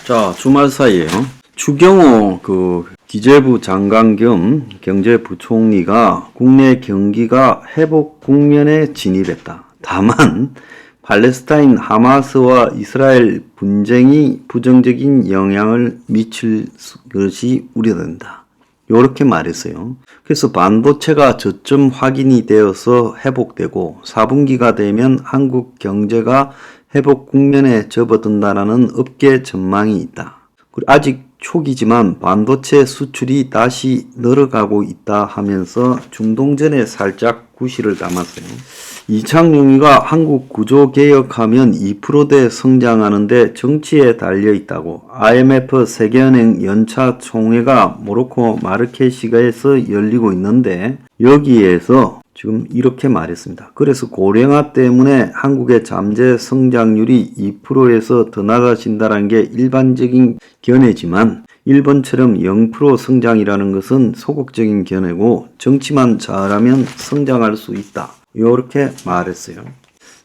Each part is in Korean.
자, 주말 사이에요. 추경호 기재부 장관 겸 경제부총리가 국내 경기가 회복 국면에 진입했다. 다만 팔레스타인 하마스와 이스라엘 분쟁이 부정적인 영향을 미칠 것이 우려된다. 이렇게 말했어요. 그래서 반도체가 저점 확인이 되어서 회복되고 4분기가 되면 한국 경제가 회복 국면에 접어든다는 업계 전망이 있다. 아직 초기지만 반도체 수출이 다시 늘어가고 있다 하면서 중동전에 살짝 구실을 담았어요. 이창용이가 한국 구조개혁하면 2%대 성장하는데 정치에 달려있다고. IMF 세계은행 연차 총회가 모로코 마르케시가에서 열리고 있는데 여기에서 지금 이렇게 말했습니다. 그래서 고령화 때문에 한국의 잠재 성장률이 2%에서 더 나아진다는 게 일반적인 견해지만 일본처럼 0% 성장이라는 것은 소극적인 견해고 정치만 잘하면 성장할 수 있다. 이렇게 말했어요.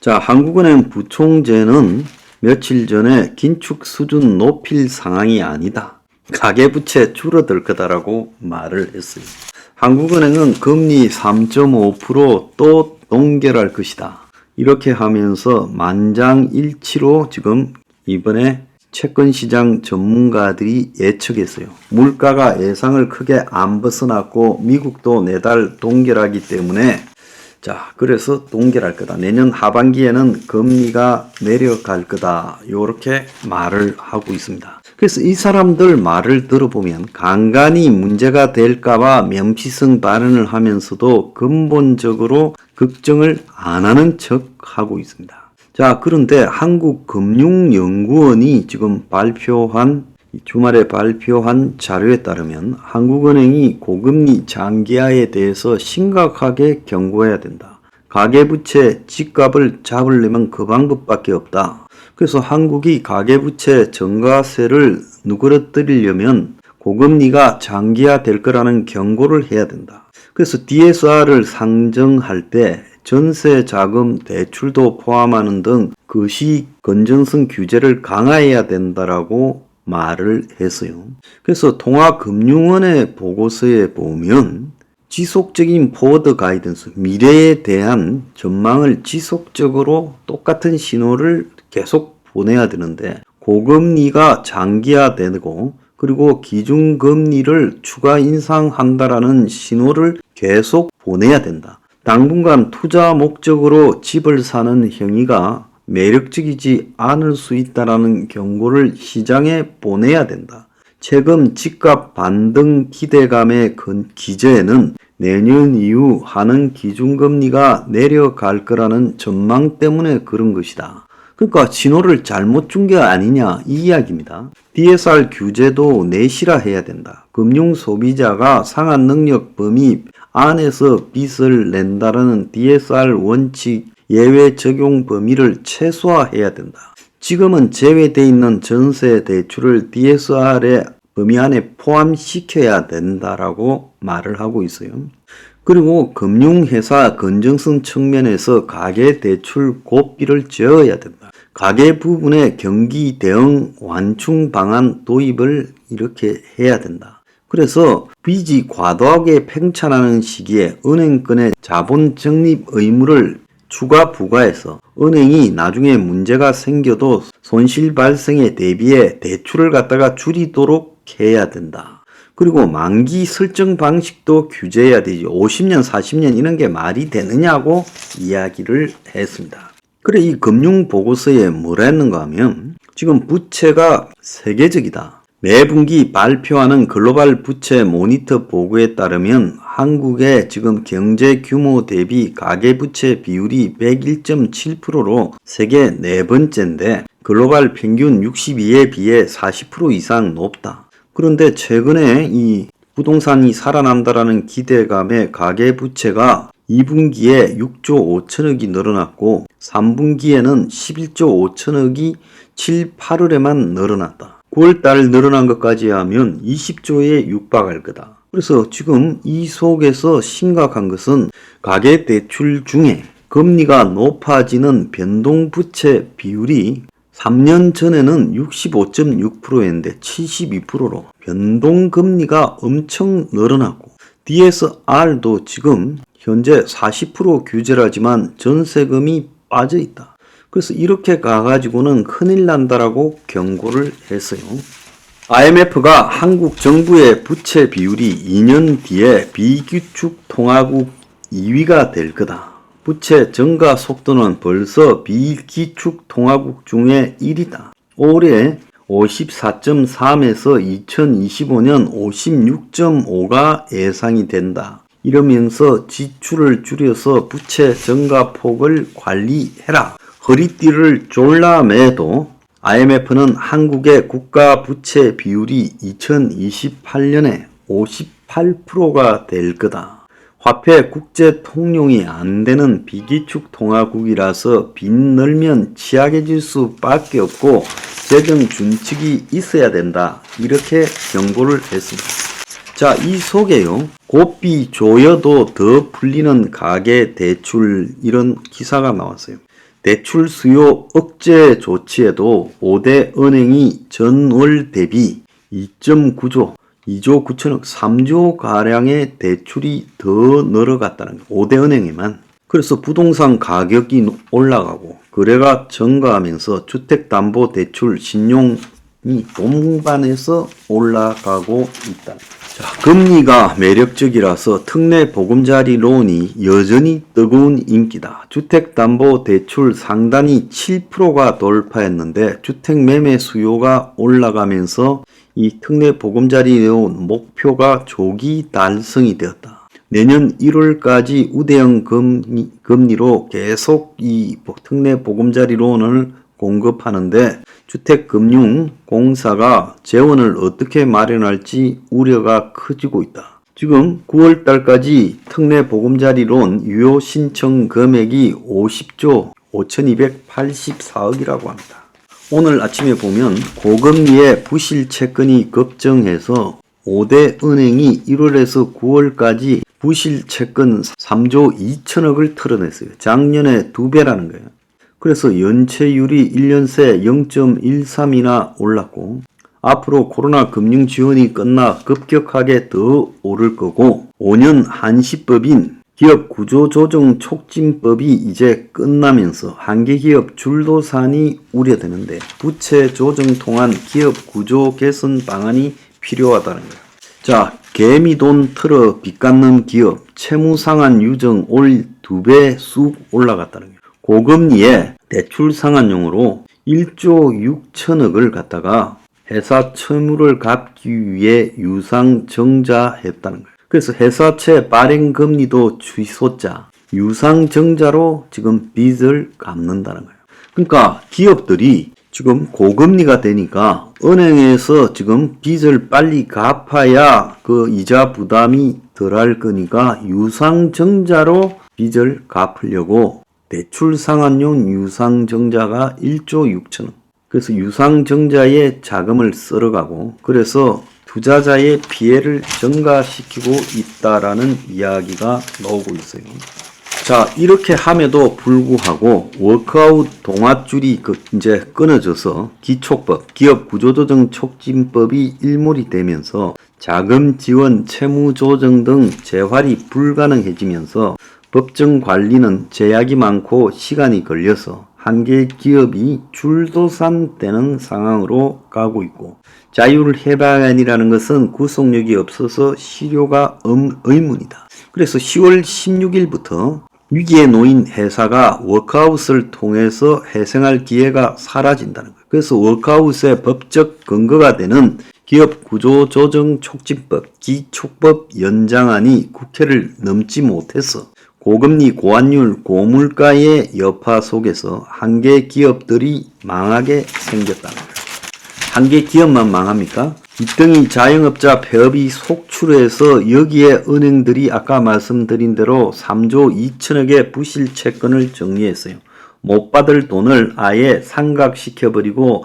자, 한국은행 부총재는 며칠 전에 긴축 수준 높일 상황이 아니다. 가계부채 줄어들 거다라고 말을 했어요. 한국은행은 금리 3.5% 또 동결할 것이다. 이렇게 하면서 만장일치로 지금 이번에 채권시장 전문가들이 예측했어요. 물가가 예상을 크게 안 벗어났고 미국도 내달 동결하기 때문에 자, 그래서 동결할 거다. 내년 하반기에는 금리가 내려갈 거다. 이렇게 말을 하고 있습니다. 그래서 이 사람들 말을 들어보면 간간히 문제가 될까봐 면피성 발언을 하면서도 근본적으로 걱정을 안 하는 척 하고 있습니다. 자, 그런데 한국금융연구원이 지금 주말에 발표한 자료에 따르면 한국은행이 고금리 장기화에 대해서 심각하게 경고해야 된다. 가계부채 집값을 잡으려면 그 방법밖에 없다. 그래서 한국이 가계부채 증가세를 누그러뜨리려면 고금리가 장기화 될 거라는 경고를 해야 된다. 그래서 DSR을 상정할 때 전세자금 대출도 포함하는 등 거시 건전성 규제를 강화해야 된다라고 말을 했어요. 그래서 통화금융원의 보고서에 보면 지속적인 포워드 가이던스, 미래에 대한 전망을 지속적으로 똑같은 신호를 계속 보내야 되는데 고금리가 장기화되고 그리고 기준금리를 추가 인상한다라는 신호를 계속 보내야 된다. 당분간 투자 목적으로 집을 사는 행위가 매력적이지 않을 수 있다는 경고를 시장에 보내야 된다. 최근 집값 반등 기대감의 기저에는 내년 이후 하는 기준금리가 내려갈 거라는 전망 때문에 그런 것이다. 그러니까 신호를 잘못 준 게 아니냐 이 이야기입니다. DSR 규제도 내실화해야 된다. 금융소비자가 상한 능력 범위 안에서 빚을 낸다는 DSR 원칙 예외 적용 범위를 최소화해야 된다. 지금은 제외되어 있는 전세 대출을 DSR의 범위 안에 포함시켜야 된다라고 말을 하고 있어요. 그리고 금융회사 건전성 측면에서 가계대출 고삐를 지어야 된다. 가계 부분에 경기 대응 완충 방안 도입을 이렇게 해야 된다. 그래서 빚이 과도하게 팽창하는 시기에 은행권의 자본 적립 의무를 추가 부과해서 은행이 나중에 문제가 생겨도 손실 발생에 대비해 대출을 갖다가 줄이도록 해야 된다. 그리고 만기 설정 방식도 규제해야 되지. 50년, 40년 이런 게 말이 되느냐고 이야기를 했습니다. 그래, 이 금융보고서에 뭐라 했는가 하면 지금 부채가 세계적이다. 매분기 발표하는 글로벌 부채 모니터 보고에 따르면 한국의 지금 경제 규모 대비 가계부채 비율이 101.7%로 세계 네 번째인데 글로벌 평균 62에 비해 40% 이상 높다. 그런데 최근에 이 부동산이 살아난다라는 기대감에 가계부채가 2분기에 6조 5천억이 늘어났고 3분기에는 11조 5천억이 7, 8월에만 늘어났다. 9월달 늘어난 것까지 하면 20조에 육박할 거다. 그래서 지금 이 속에서 심각한 것은 가계대출 중에 금리가 높아지는 변동부채 비율이 3년 전에는 65.6%였는데 72%로 변동금리가 엄청 늘어났고 DSR도 지금 현재 40% 규제를 하지만 전세금이 빠져 있다. 그래서 이렇게 가가지고는 큰일 난다라고 경고를 했어요. IMF가 한국 정부의 부채 비율이 2년 뒤에 비기축 통화국 2위가 될 거다. 부채 증가 속도는 벌써 비기축 통화국 중에 1위다. 올해 54.3에서 2025년 56.5가 예상이 된다. 이러면서 지출을 줄여서 부채 증가 폭을 관리해라. 허리띠를 졸라매도 IMF는 한국의 국가 부채 비율이 2028년에 58%가 될 거다. 화폐 국제 통용이 안 되는 비기축 통화국이라서 빚 늘면 취약해질 수밖에 없고 재정 준칙이 있어야 된다. 이렇게 경고를 했습니다. 자, 이 속에요. 고삐 조여도 더 풀리는 가계 대출 이런 기사가 나왔어요. 대출 수요 억제 조치에도 5대 은행이 전월 대비 2.9조, 2조 9천억, 3조 가량의 대출이 더 늘어갔다는 거예요. 5대 은행에만. 그래서 부동산 가격이 올라가고 거래가 증가하면서 주택담보대출 신용이 동반해서 올라가고 있다. 자, 금리가 매력적이라서 특례 보금자리 론이 여전히 뜨거운 인기다. 주택담보대출 상단이 7%가 돌파했는데 주택매매 수요가 올라가면서 이 특례 보금자리 론 목표가 조기 달성이 되었다. 내년 1월까지 우대형 금리로 계속 이 특례 보금자리 론을 공급하는데 주택금융공사가 재원을 어떻게 마련할지 우려가 커지고 있다. 지금 9월 달까지 특례 보금자리 론 유효 신청 금액이 50조 5284억이라고 합니다. 오늘 아침에 보면 고금리의 부실 채권이 급증해서 5대 은행이 1월에서 9월까지 부실 채권 3조 2천억을 털어냈어요. 작년에 2배라는 거예요. 그래서 연체율이 1년 새 0.13이나 올랐고 앞으로 코로나 금융 지원이 끝나 급격하게 더 오를 거고 5년 한시법인 기업 구조조정 촉진법이 이제 끝나면서 한계기업 줄도산이 우려되는데 부채 조정 통한 기업 구조 개선 방안이 필요하다는 거예요. 자, 개미돈 털어 빚 갚는 기업 채무상환 유정 올 2배 쑥 올라갔다는 거예요. 고금리에 대출 상환용으로 1조 6천억을 갖다가 회사 채무를 갚기 위해 유상증자했다는 거예요. 그래서 회사채 발행 금리도 취소자, 유상증자로 지금 빚을 갚는다는 거예요. 그러니까 기업들이 지금 고금리가 되니까 은행에서 지금 빚을 빨리 갚아야 그 이자 부담이 덜할 거니까 유상증자로 빚을 갚으려고 대출 상환용 유상증자가 1조 6천억. 그래서 유상증자에 자금을 쓸어가고 그래서 투자자의 피해를 증가시키고 있다라는 이야기가 나오고 있어요. 자, 이렇게 함에도 불구하고 워크아웃 동아줄이 이제 끊어져서 기촉법, 기업 구조조정 촉진법이 일몰이 되면서 자금 지원, 채무 조정 등 재활이 불가능해지면서 법정 관리는 제약이 많고 시간이 걸려서 한계 기업이 줄도산되는 상황으로 가고 있고 자율해방안이라는 것은 구속력이 없어서 실효가 의문이다. 그래서 10월 16일부터 위기에 놓인 회사가 워크아웃을 통해서 회생할 기회가 사라진다는 거예요. 그래서 워크아웃의 법적 근거가 되는 기업 구조조정 촉진법, 기촉법 연장안이 국회를 넘지 못해서 고금리, 고환율, 고물가의 여파 속에서 한계 기업들이 망하게 생겼다는 거예요. 한계 기업만 망합니까? 빚덩이 자영업자 폐업이 속출해서 여기에 은행들이 아까 말씀드린 대로 3조 2천억의 부실 채권을 정리했어요. 못 받을 돈을 아예 상각시켜버리고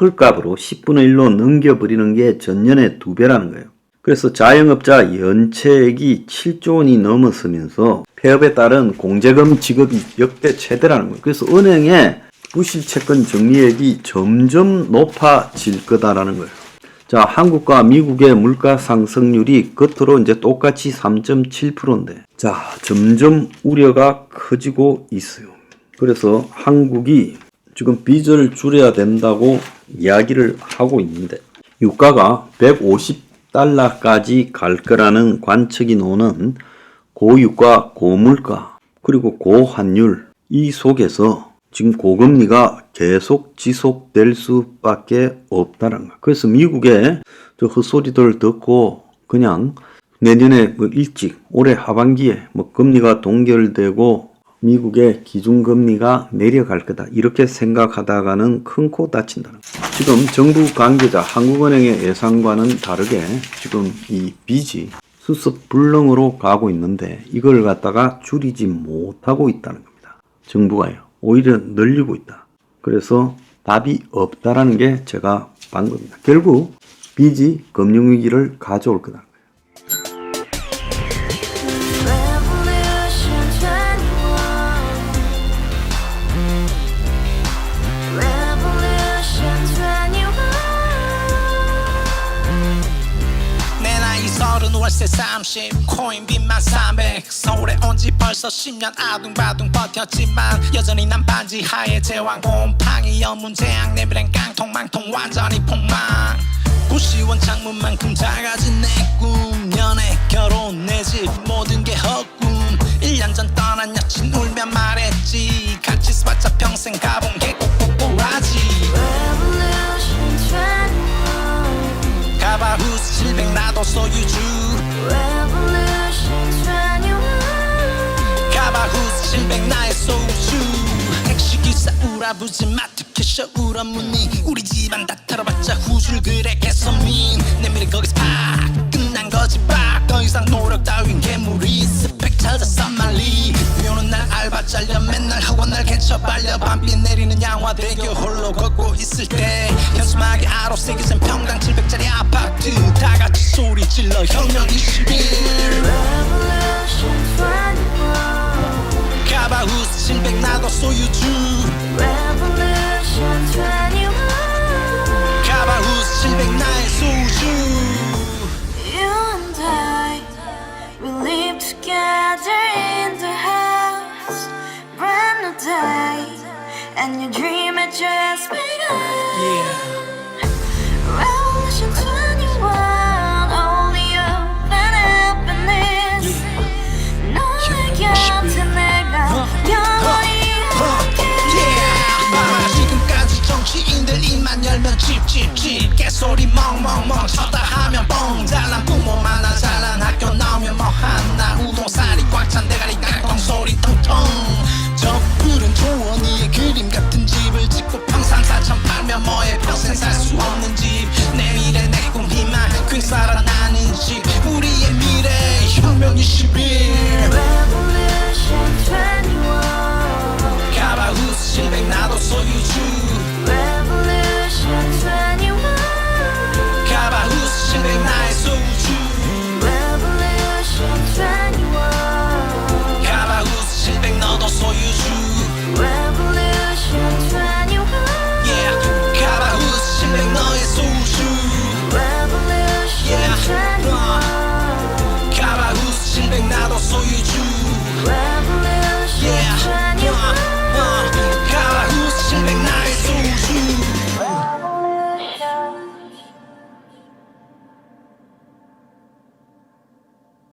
헐값으로 10분의 1로 넘겨버리는 게 전년의 2배라는 거예요. 그래서 자영업자 연체액이 7조 원이 넘었으면서 폐업에 따른 공제금 지급이 역대 최대라는 거예요. 그래서 은행에 부실 채권 정리액이 점점 높아질 거다라는 거예요. 자, 한국과 미국의 물가 상승률이 겉으로 이제 똑같이 3.7%인데, 자, 점점 우려가 커지고 있어요. 그래서 한국이 지금 빚을 줄여야 된다고 이야기를 하고 있는데, 유가가 150달러까지 갈 거라는 관측이 나오는 고유가, 고물가, 그리고 고환율, 이 속에서 지금 고금리가 계속 지속될 수밖에 없다는 거야. 그래서 미국의 저 헛소리들 듣고 그냥 내년에 뭐 일찍 올해 하반기에 뭐 금리가 동결되고 미국의 기준금리가 내려갈 거다, 이렇게 생각하다가는 큰 코 다친다는 거야. 지금 정부 관계자 한국은행의 예상과는 다르게 지금 이 빚이 수습 불능으로 가고 있는데 이걸 갖다가 줄이지 못하고 있다는 겁니다. 정부가요. 오히려 늘리고 있다. 그래서 답이 없다라는 게 제가 본 겁니다. 결국 빚이 금융위기를 가져올 거다. 월세 30 코인빚만 300 서울에 온지 벌써 10년 아둥바둥 버텼지만 여전히 난 반지 하에 제왕 곰팡이 연문제약 내비랑 깡통망통 완전히 폭망 고시원 창문만큼 작아진 내 꿈 연애 결혼 내 집 모든 게 헛꿈 1년 전 떠난 여친 울며 말했지 같이 살자 평생 가본 게 꼭꼭꼭하지 가바후스 700 나도 소유주 가바후스 700 나의 소유주 택시기사 우라부지 마트 캐셔 울어무니 우리 집안 다 털어봤자 후줄 그래 개선민 내 미래 거기서 팍 끝난 거지 팍 더 이상 노력 따윈 괴물이 스펙 찾아서 말리 비오는 날 알바 잘려 맨날 학원 날 개쳐 발려 밤비 내리는 양화대교 홀로 걷고 있을 때 현수막에 아로새겨진 평당 700짜리 아파트 다같이 소리 질러 혁명 21 가바후스 700 나도 소유주 가바후스 700 나의 소유주 Together in the house, brand new day, and your dream had just been